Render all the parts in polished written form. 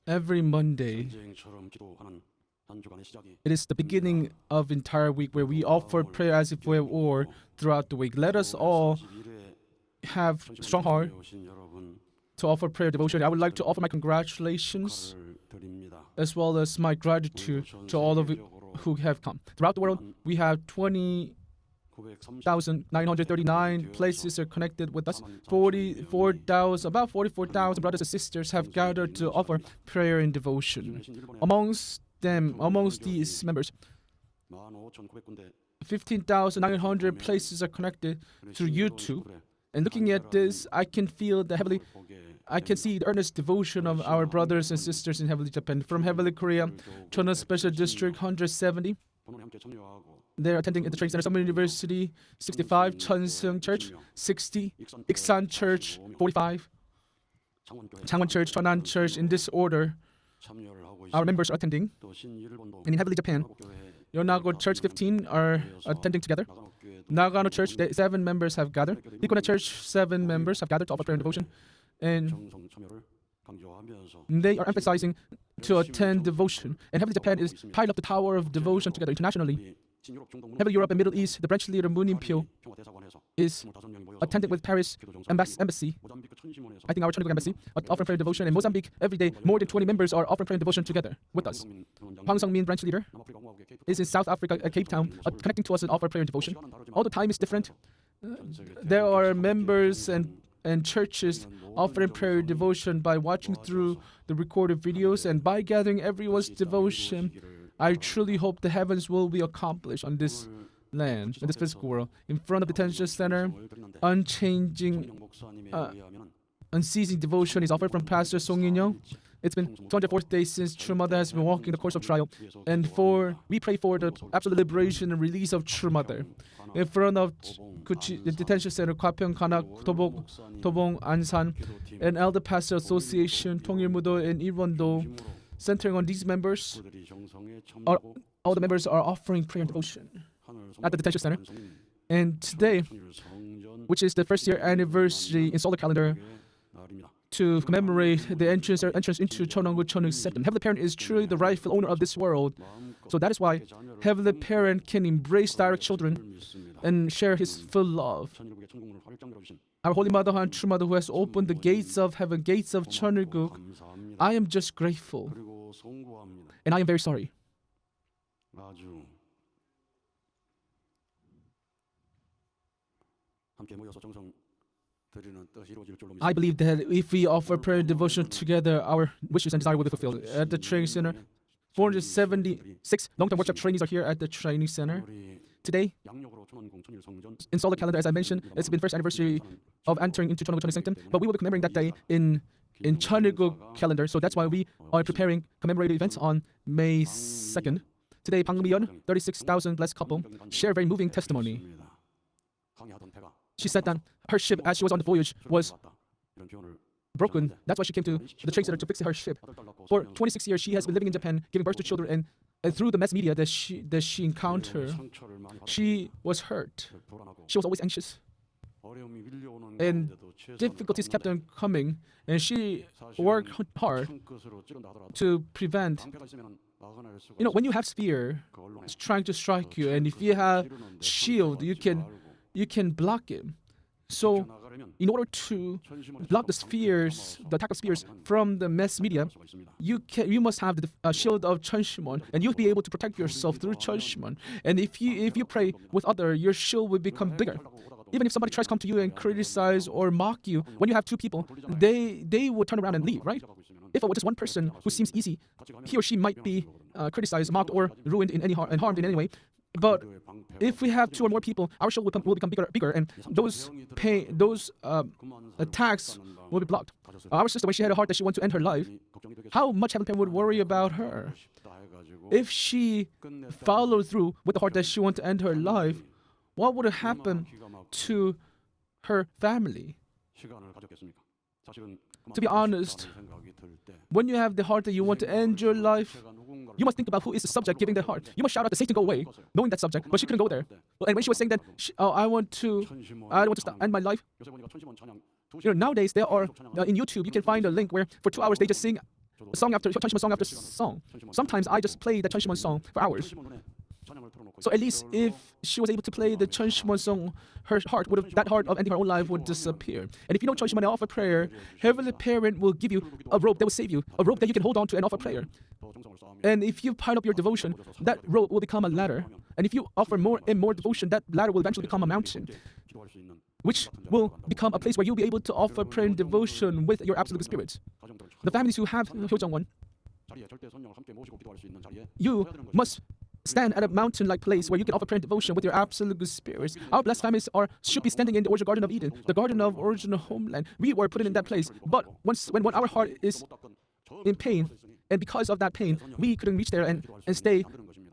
Every Monday, it is the beginning of entire week where we offer prayer as if we have war throughout the week. Let us all have strong heart to offer prayer devotion. I would like to offer my congratulations as well as my gratitude to all of you who have come. Throughout the world, we have 20,939 places are connected with us. About 44,000 brothers and sisters have gathered to offer prayer and devotion. Amongst these members, 15,900 places are connected through YouTube. And looking at this, I can see the earnest devotion of our brothers and sisters in Heavenly Japan. From Heavenly Korea, Cheonwon Special District 170. They're attending at the training center. Summer University 65, Cheonshim Church 60, Iksan Church 45, Changwon Church, Cheonan Church. In this order, our members are attending. And in Heavenly Japan, Yonago Church 15 are attending together. Nagano Church 7 members have gathered. Hikona Church 7 members have gathered to offer prayer and devotion. And they are emphasizing to attend devotion. And Heavenly Japan is piled up the tower of devotion together internationally. Heavenly Europe and Middle East, the branch leader Moon In-pyo is attending with Paris Embassy. I think our Cheonwon Embassy offering prayer and devotion. In Mozambique, every day more than 20 members are offering prayer and devotion together with us. Hwang Sung-min, branch leader, is in South Africa, Cape Town, connecting to us and offer prayer and devotion. All the time is different. There are members and churches offering prayer and devotion by watching through the recorded videos and by gathering everyone's devotion. I truly hope the heavens will be accomplished on this land, in this physical world. In front of the detention center, unceasing devotion is offered from Pastor Song In-young. It's been 204th day since True Mother has been walking the course of trial, and we pray for the absolute liberation and release of True Mother. In front of the detention center, Kwapyeong, Kanak, Tobong, Ansan, and Elder Pastor Association, Tongilmudo, and Ilwon-do, centering on these members, all the members are offering prayer and devotion at the detention center. And today, which is the first year anniversary in solar calendar, to commemorate the entrance into Cheonwon Cheonwon Septum. Heavenly Parent is truly the rightful owner of this world. So that is why Heavenly Parent can embrace direct children and share His full love. Our Holy Mother and True Mother, who has opened the gates of heaven, gates of Cheonwon, I am just grateful, and I am very sorry. I believe that if we offer prayer and devotion together, our wishes and desires will be fulfilled. At the training center, 476 long-term workshop trainees are here at the training center. Today, in solar calendar, as I mentioned, it's been first anniversary of entering into Cheonwon Cheonwon Sanctum, but we will be commemorating that day in Cheonwon calendar, so that's why we are preparing commemorative events on May 2nd. Today, Bang Mi-yeon, 36,000 blessed couple, share a very moving testimony. She said that her ship, as she was on the voyage, was broken. That's why she came to the trade center to fix her ship. For 26 years, she has been living in Japan, giving birth to children, and through the mass media that she encountered, she was hurt. She was always anxious, and difficulties kept on coming, and she worked hard to prevent. When you have spear, it's trying to strike you, and if you have shield, you can block it. So, in order to block the attack of spears from the mass media, you must have the shield of Cheonshim Won, and you'll be able to protect yourself through Cheonshim Won. And if you pray with others, your shield will become bigger. Even if somebody tries to come to you and criticize or mock you, when you have two people, they will turn around and leave, right? If it was just one person who seems easy, he or she might be criticized, mocked, or ruined and harmed in any way. But if we have 2 or more people, our shield will become bigger, and those attacks will be blocked. Our sister, when she had a heart that she wanted to end her life, how much Heavenly Parent would worry about her? If she followed through with the heart that she wanted to end her life, what would happen to her family? To be honest, when you have the heart that you want to end your life, you must think about who is the subject giving that heart. You must shout out to Satan, go away, knowing that subject, but she couldn't go there. And when she was saying that, I want to end my life, Nowadays there are in YouTube you can find a link where for 2 hours they just sing song after Cheonshim song after song. Sometimes I just play the Cheonshim Won song for hours. So at least if she was able to play the Cheonshim Won song, that heart of ending her own life would disappear. And if you know Cheonshim Won and offer prayer, Heavenly Parent will give you a rope that will save you, a rope that you can hold on to and offer prayer. And if you pile up your devotion, that rope will become a ladder. And if you offer more and more devotion, that ladder will eventually become a mountain, which will become a place where you'll be able to offer prayer and devotion with your absolute spirit. The families who have Cheonshim Won, you must stand at a mountain-like place where you can offer prayer and devotion with your absolute good spirits. Our blessed families should be standing in the original Garden of Eden, the Garden of Original Homeland. We were put in that place, but when our heart is in pain, and because of that pain, we couldn't reach there and stay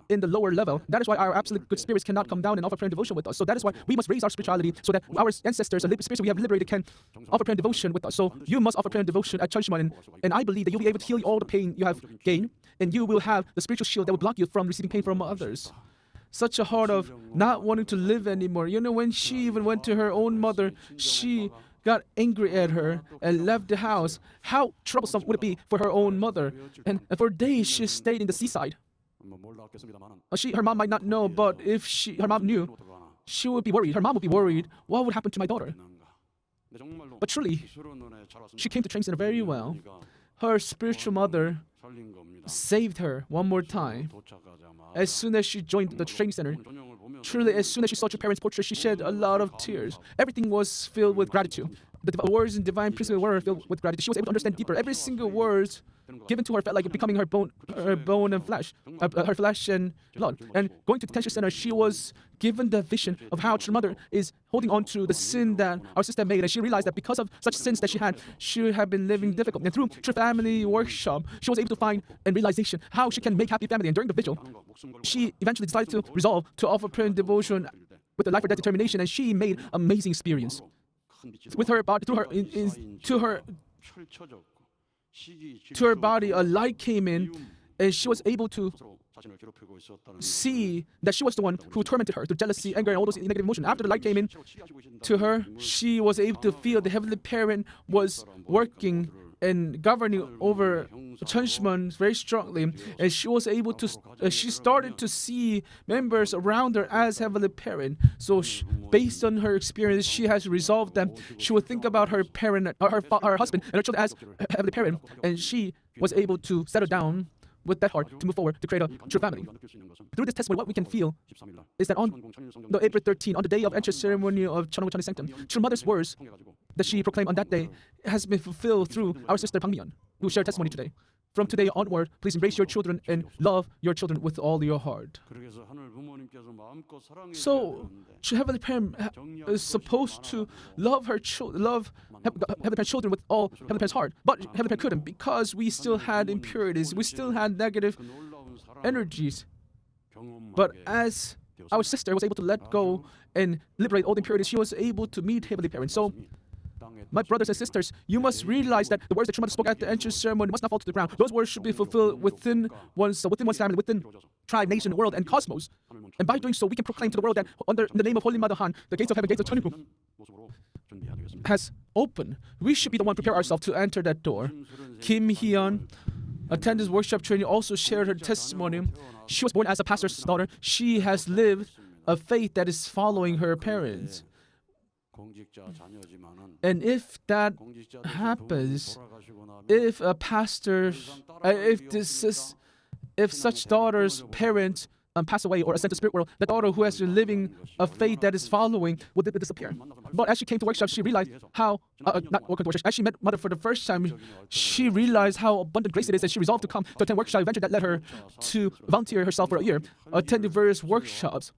in the lower level. That is why our absolute good spirits cannot come down and offer prayer and devotion with us. So that is why we must raise our spirituality so that our ancestors, the spirits we have liberated, can offer prayer and devotion with us. So you must offer prayer and devotion at Cheonshim Won, and I believe that you'll be able to heal all the pain you have gained, and you will have the spiritual shield that will block you from receiving pain from others. Such a heart of not wanting to live anymore. When she even went to her own mother, she got angry at her and left the house. How troublesome would it be for her own mother? And for days she stayed in the seaside. Her mom might not know, but if her mom knew, she would be worried. Her mom would be worried. What would happen to my daughter? But truly, she came to training center very well. Her spiritual mother saved her one more time. As soon as she joined the training center, truly, as soon as she saw her parents' portrait, she shed a lot of tears. Everything was filled with gratitude. The words in divine priesthood were filled with gratitude. She was able to understand deeper. Every single word given to her felt like becoming her bone and flesh, her flesh and blood. And going to the detention center, she was given the vision of how her mother is holding on to the sin that our sister made, and she realized that because of such sins that she had been living difficult. And through her family workshop, she was able to find and realization how she can make happy family. And during the vigil, she eventually decided to resolve to offer prayer and devotion with a life or death determination, and she made amazing experience with her body, to her body, a light came in, and she was able to see that she was the one who tormented her through jealousy, anger, and all those negative emotions. After the light came in to her, she was able to feel the Heavenly Parent was working and governing over Cheonshim Won very strongly, and she was able to. She started to see members around her as Heavenly Parent. So, based on her experience, she has resolved that she would think about her parent, her husband, and her children as Heavenly Parent, and she was able to settle down with that heart to move forward to create a true family. Through this testimony, what we can feel is that on April 13, on the day of entrance ceremony of Cheonshim Won Sanctum, True Mother's words that she proclaimed on that day has been fulfilled through our sister Bang Mi-yeon, who shared testimony today. From today onward, please embrace your children and love your children with all your heart. So, Heavenly Parent is supposed to love Heavenly Parent's children with all Heavenly Parent's heart, but Heavenly Parent couldn't because we still had impurities, we still had negative energies. But as our sister was able to let go and liberate all the impurities, she was able to meet Heavenly Parent. So, my brothers and sisters, you must realize that the words that True Mother spoke at the entrance ceremony must not fall to the ground. Those words should be fulfilled within one's family, within tribe, nation, world, and cosmos. And by doing so, we can proclaim to the world that under the name of Holy Mother Han, the gates of heaven, gates of Cheonhim has opened. We should be the one to prepare ourselves to enter that door. Kim Hee-yeon attended workshop training, also shared her testimony. She was born as a pastor's daughter. She has lived a faith that is following her parents. And if that happens, if a pastor, if such daughter's parents pass away or ascend to spirit world, the daughter who has been living a faith that is following will disappear. But as she came to workshop, she realized how, as she met Mother for the first time, she realized how abundant grace it is, and she resolved to come to attend workshop. Eventually, that led her to volunteer herself for a year, attending various workshops.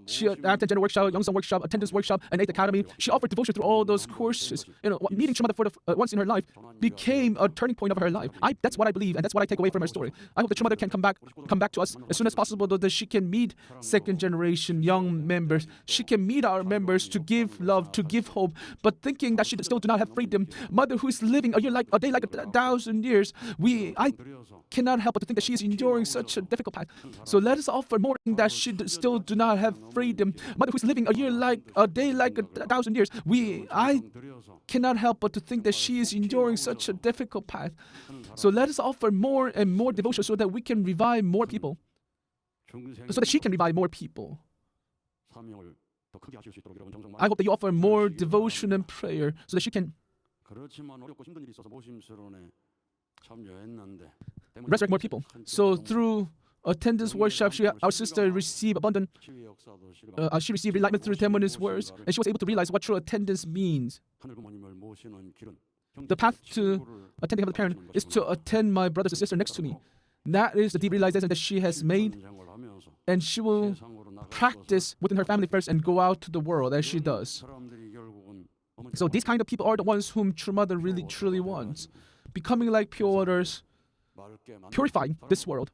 She attended general workshop, Youngsung workshop, attendance workshop, and 8th Academy. She offered devotion through all those courses. Meeting True Mother for once in her life became a turning point of her life. That's what I believe, and that's what I take away from her story. I hope that True Mother can come back to us as soon as possible, so that she can meet second generation young members. She can meet our members to give love, to give hope, but thinking that she still do not have freedom. Mother who is living a day like 1,000 years. I cannot help but to think that she is enduring such a difficult path. So let us offer more that she still do not child have freedom. Mother who's living a day like 1,000 years. I cannot help but to think that she is enduring such a difficult path. So let us offer more and more devotion so that we can revive more people. So that she can revive more people. I hope that you offer more devotion and prayer so that she can resurrect more people. So through attendance workshop, our sister received abundant. She received enlightenment through testimonies words, and she was able to realize what true attendance means. The path to attending Heavenly Parent is to attend my brothers and sisters next to me. That is the deep realization that she has made, and she will practice within her family first and go out to the world as she does. So these kind of people are the ones whom True Mother really truly wants, becoming like pure waters, purifying this world.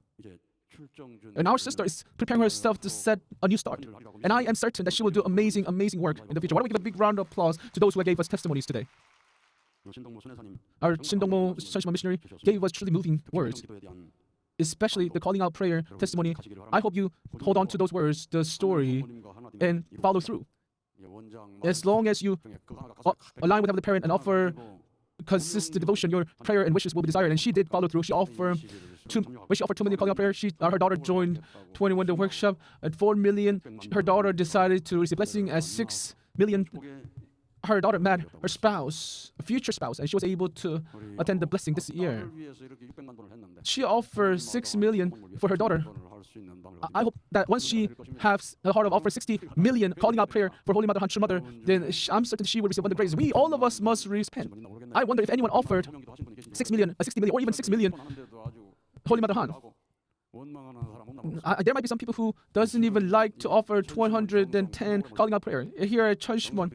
And our sister is preparing herself to set a new start. And I am certain that she will do amazing, amazing work in the future. Why don't we give a big round of applause to those who gave us testimonies today? Our Cheonshim Won missionary gave us truly moving words, especially the calling out prayer testimony. I hope you hold on to those words, the story, and follow through. As long as you align with Heavenly Parent and offer consistent devotion, your prayer and wishes will be desired. And she did follow through. She offered 2 million calling out prayer. Her daughter joined 21 the workshop. At 4 million, her daughter decided to receive blessing. At 6 million, her daughter met her spouse, a future spouse, and she was able to attend the blessing this year. She offered 6 million for her daughter. I hope that once she has the heart of offering 60 million calling out prayer for Holy Mother, True Mother, then I'm certain she will receive abundant grace. We, all of us, must repent. I wonder if anyone offered 60 million, or even 6 million Holy Mother Han. There might be some people who doesn't even like to offer 210 calling out prayer. Here at Cheonshim Won,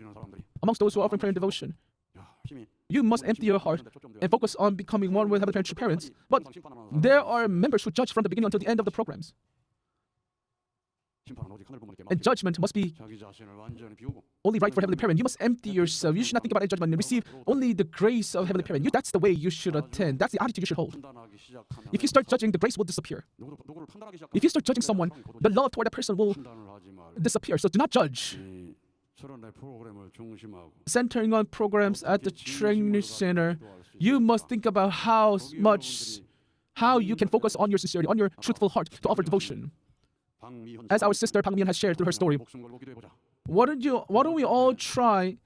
amongst those who are offering prayer and devotion, you must empty your heart and focus on becoming one with Heavenly Parents. But there are members who judge from the beginning until the end of the programs. And judgment must be only right for Heavenly Parent. You must empty yourself. You should not think about any judgment and receive only the grace of Heavenly Parent. That's the way you should attend. That's the attitude you should hold. If you start judging, the grace will disappear. If you start judging someone, the love toward that person will disappear. So do not judge. Centering on programs at the training center, you must think about how you can focus on your sincerity, on your truthful heart to offer devotion. As our sister Pang Mian has shared through her story, why don't we all try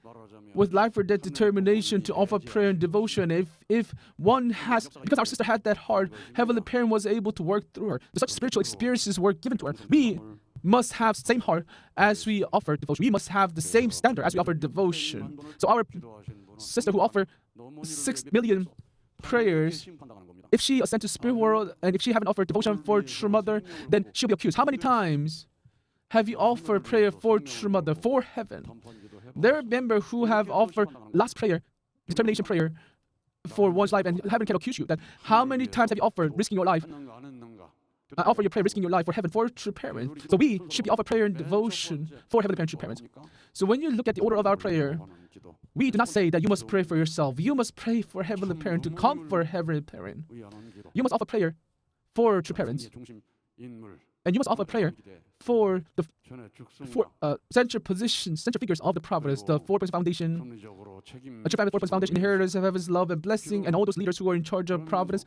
with life or death determination to offer prayer and devotion? If one has, because our sister had that heart, Heavenly Parent was able to work through her. Such spiritual experiences were given to her. We must have the same heart as we offer devotion. We must have the same standard as we offer devotion. So our sister who offered 6 million prayers, if she ascends to spirit world and if she haven't offered devotion for True Mother, then she'll be accused. How many times have you offered prayer for True Mother, for heaven? There are members who have offered last prayer, determination prayer for one's life, and heaven can accuse you that how many times have you offered risking your life? Offer your prayer, risking your life for heaven, for True Parents. So we should be offer prayer and devotion for Heavenly Parent, True Parents. So when you look at the order of our prayer, we do not say that you must pray for yourself. You must pray for Heavenly Parent to comfort Heavenly Parent. You must offer prayer for True Parents. And you must offer prayer for the central figures of the providence, the 4-Points Foundation, a True Family 4-Points Foundation, inheritors of heaven's love and blessing, and all those leaders who are in charge of providence.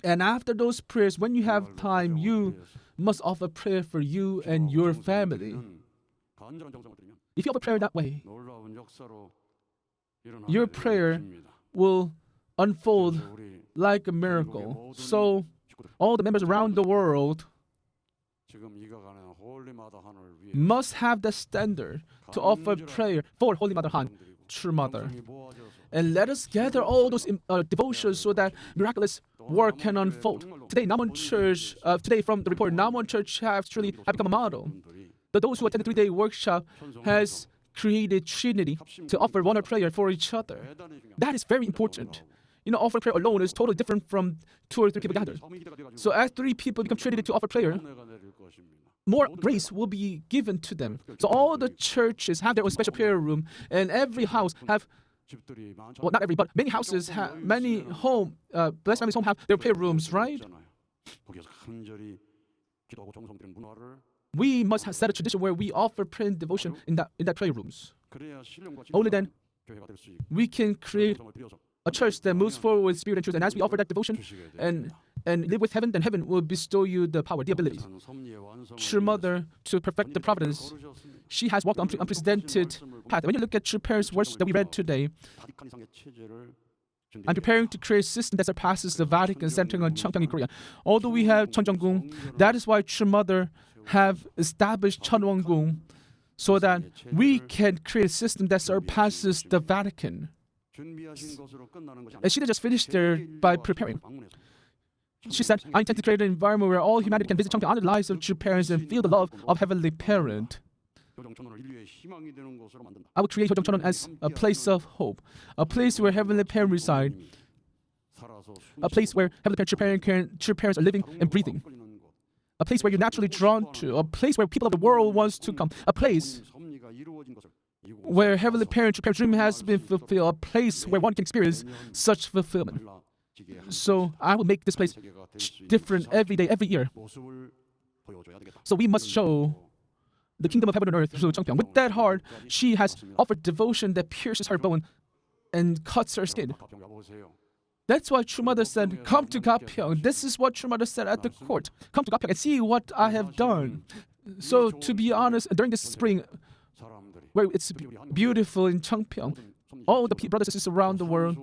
And after those prayers, when you have time, you must offer prayer for you and your family. If you offer prayer that way, your prayer will unfold like a miracle. So all the members around the world must have the standard to offer prayer for Holy Mother Han, True Mother. And let us gather all those devotions so that miraculous work can unfold. Today, Namwon Church, today from the report, Namwon Church have become a model. Those who attended the 3-day workshop has created Trinity to offer one prayer for each other. That is very important. Offering prayer alone is totally different from 2 or 3 people gathered. So as 3 people become Trinity to offer prayer, more grace will be given to them. So all the churches have their own special prayer room, and every house have, well, not every, but many houses have, many blessed families home have their prayer rooms, right? We must set a tradition where we offer prayer and devotion in that prayer rooms. Only then we can create a church that moves forward with spirit and truth. And as we offer that devotion and live with heaven, then heaven will bestow you the power, the abilities. True Mother, to perfect the providence, she has walked unprecedented path. When you look at True Parents' words that we read today, I'm preparing to create a system that surpasses the Vatican, centering on Cheonpyeong in Korea. Although we have Cheonjong-gung, that is why True Mother have established Cheonwon-gung, so that we can create a system that surpasses the Vatican. And she didn't just finish there by preparing. She said, I intend to create an environment where all humanity can visit Cheonpyeong, honor the lives of true parents, and feel the love of Heavenly Parent. I will create Cheonpyeong as a place of hope, a place where Heavenly Parent reside, a place where Heavenly Parent, true parents are living and breathing, a place where you're naturally drawn to, a place where people of the world wants to come, a place where Heavenly Parent, true parent dream has been fulfilled, a place where one can experience such fulfillment. So I will make this place different every day, every year. So we must show the kingdom of heaven and earth through Cheonpyeong. With that heart, she has offered devotion that pierces her bone and cuts her skin. That's why True Mother said, come to Gapyeong. This is what True Mother said at the court. Come to Gapyeong and see what I have done. So to be honest, during this spring, where it's beautiful in Cheonpyeong, all the brothers and sisters around the world,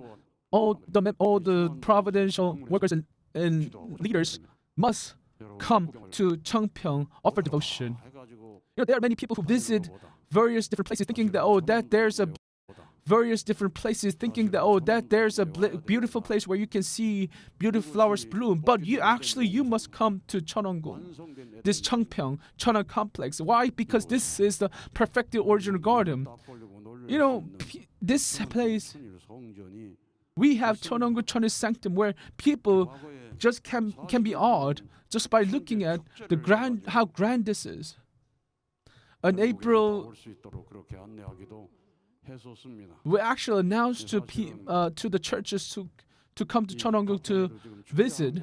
all the providential workers and leaders must come to Cheonpyeong, offer devotion. There are many people who visit various different places thinking that there's a various different places thinking that there's a beautiful place where you can see beautiful flowers bloom. But you must come to Cheonwon-gung, this Cheonpyeong, Cheonwon complex. Why? Because this is the perfected original garden. This place, we have Cheonwon-gung Cheonwon Sanctum, where people just can be awed just by looking at how grand this is. In April, we actually announced to the churches to come to Cheonwon-gung to visit.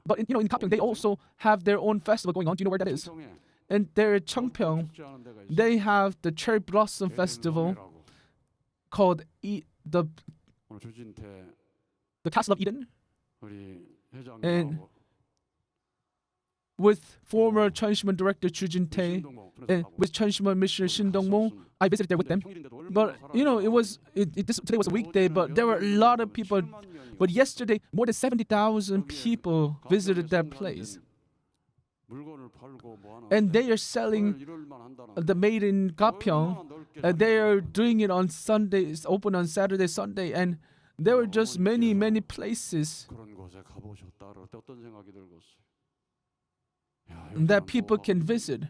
But in Gapyeong, they also have their own festival going on. Do you know where that is? And there at Cheonpyeong, they have the Cherry Blossom Festival called the Castle of Eden. And with former Cheonshim Won director Chu Jin-tae and with Cheonshim Won missionary Shin Dong-mo, I visited there with them. But today was a weekday, but there were a lot of people. But yesterday, more than 70,000 people visited that place. And they are selling the Made in Gapyeong, and they are doing it on Sundays, open on Saturday, Sunday, and there were just many places that people can visit.